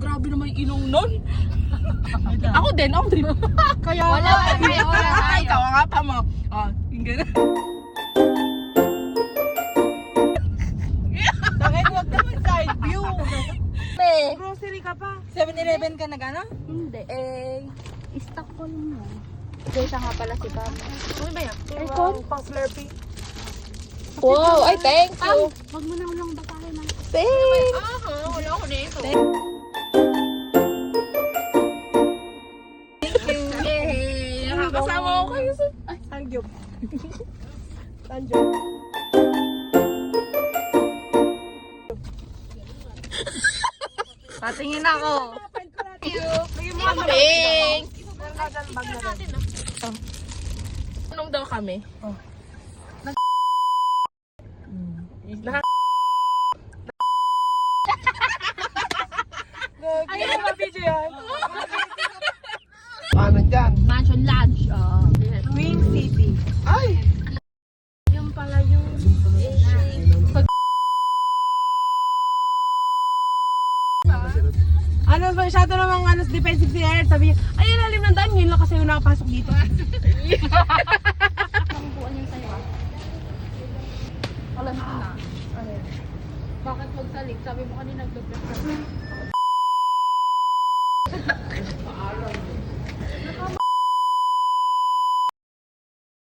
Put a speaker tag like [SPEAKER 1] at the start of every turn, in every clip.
[SPEAKER 1] grabe naman yung ilong nun. Ako din.
[SPEAKER 2] Kaya
[SPEAKER 3] Wala tayo.
[SPEAKER 1] Ikaw nga pa mo. Oh, yung gano'n.
[SPEAKER 2] Bakit huwag naman side view?
[SPEAKER 3] Be.
[SPEAKER 2] Grocery ka pa. 7-Eleven ka na gano'n?
[SPEAKER 3] Hindi. Stockholm mo. Dito nga pala si Pam.
[SPEAKER 1] Ano ba yan?
[SPEAKER 3] Aircon?
[SPEAKER 2] Pang Slurpee.
[SPEAKER 1] Wow, ay thank you.
[SPEAKER 3] Wag mo na ulang batahin na.
[SPEAKER 1] Thanks. Wala ako dito. Nakakasama ko kayo sa...
[SPEAKER 2] Sangyup. Sangyup.
[SPEAKER 1] Patingin ako.
[SPEAKER 2] Bigyan mo kami.
[SPEAKER 1] Thanks.
[SPEAKER 2] Bag na rin.
[SPEAKER 1] Anong daw kami?
[SPEAKER 2] Oh. Ay, ano ba video yan?
[SPEAKER 4] Ano dyan?
[SPEAKER 3] Mansion Lodge.
[SPEAKER 2] Wing City.
[SPEAKER 4] Ay!
[SPEAKER 3] Yung pala yung...
[SPEAKER 2] Ano ba, masyado namang defensive si Eric. Sabi niya, ay, ilalim ng daan. Ngayon lang kasi yung nakapasok dito.
[SPEAKER 3] Ang buwan yung sa'yo. Alam ko na. Bakit magsalik? Sabi mo kanina nag-depress.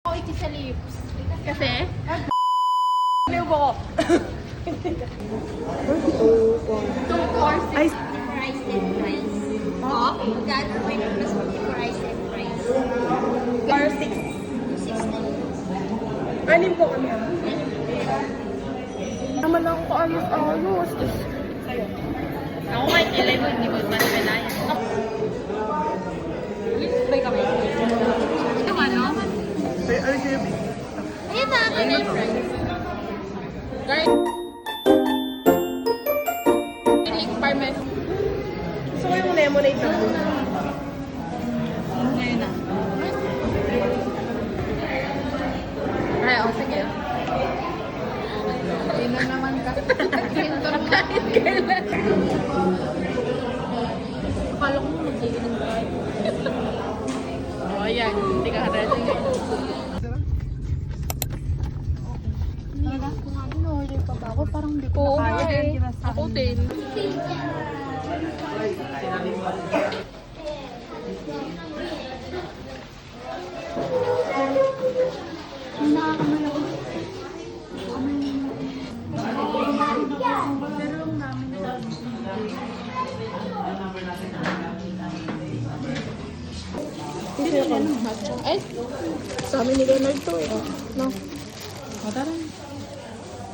[SPEAKER 3] Ako iki sa lips.
[SPEAKER 1] Kasi?
[SPEAKER 2] Liw ko. Ay,
[SPEAKER 3] Rice and rice. Magkano may mas for rice and rice?
[SPEAKER 2] bar 6.
[SPEAKER 3] 16.
[SPEAKER 2] Anim po kami.
[SPEAKER 1] Naman ako kaayos-ayos. Ako kahit ilay mo, hindi mo malalayan.
[SPEAKER 3] Bay kami.
[SPEAKER 1] Ito ano?
[SPEAKER 4] Ay, ano siya yung
[SPEAKER 3] Ayun na, ano na yung fries.
[SPEAKER 1] Guys. Garlic parmesan.
[SPEAKER 2] Gusto ko yung lemonade na.
[SPEAKER 1] Ngayon na. Ay, o sige.
[SPEAKER 3] Ayun na naman kasi.
[SPEAKER 1] Kahit kailan.
[SPEAKER 3] Akala ko mag-take ng drive.
[SPEAKER 1] O, ayan. Hindi ka ready ngayon.
[SPEAKER 3] Nilas ko nga din, order pa ba ako? Parang hindi ko
[SPEAKER 1] Oo,
[SPEAKER 3] na kaya.
[SPEAKER 1] eh. Ako din.
[SPEAKER 3] Nakakamala ko.
[SPEAKER 1] Ay, sa amin ni Leonard to eh. No?
[SPEAKER 2] Tara.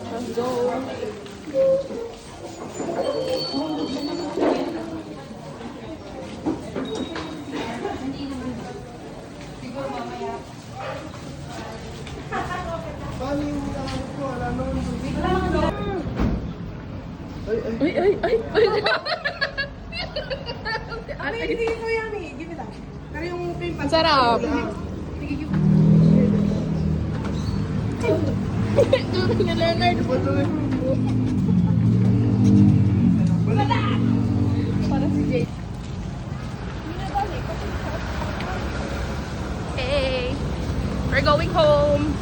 [SPEAKER 1] Let's go.
[SPEAKER 4] Paano yung ko? Wala naman.
[SPEAKER 1] Ay.
[SPEAKER 2] Ano hindi ko yan eh. Give me that. Pero yung cream
[SPEAKER 1] Ang sarap. During ni Leonard. Para si Jay. Hey, we're going home.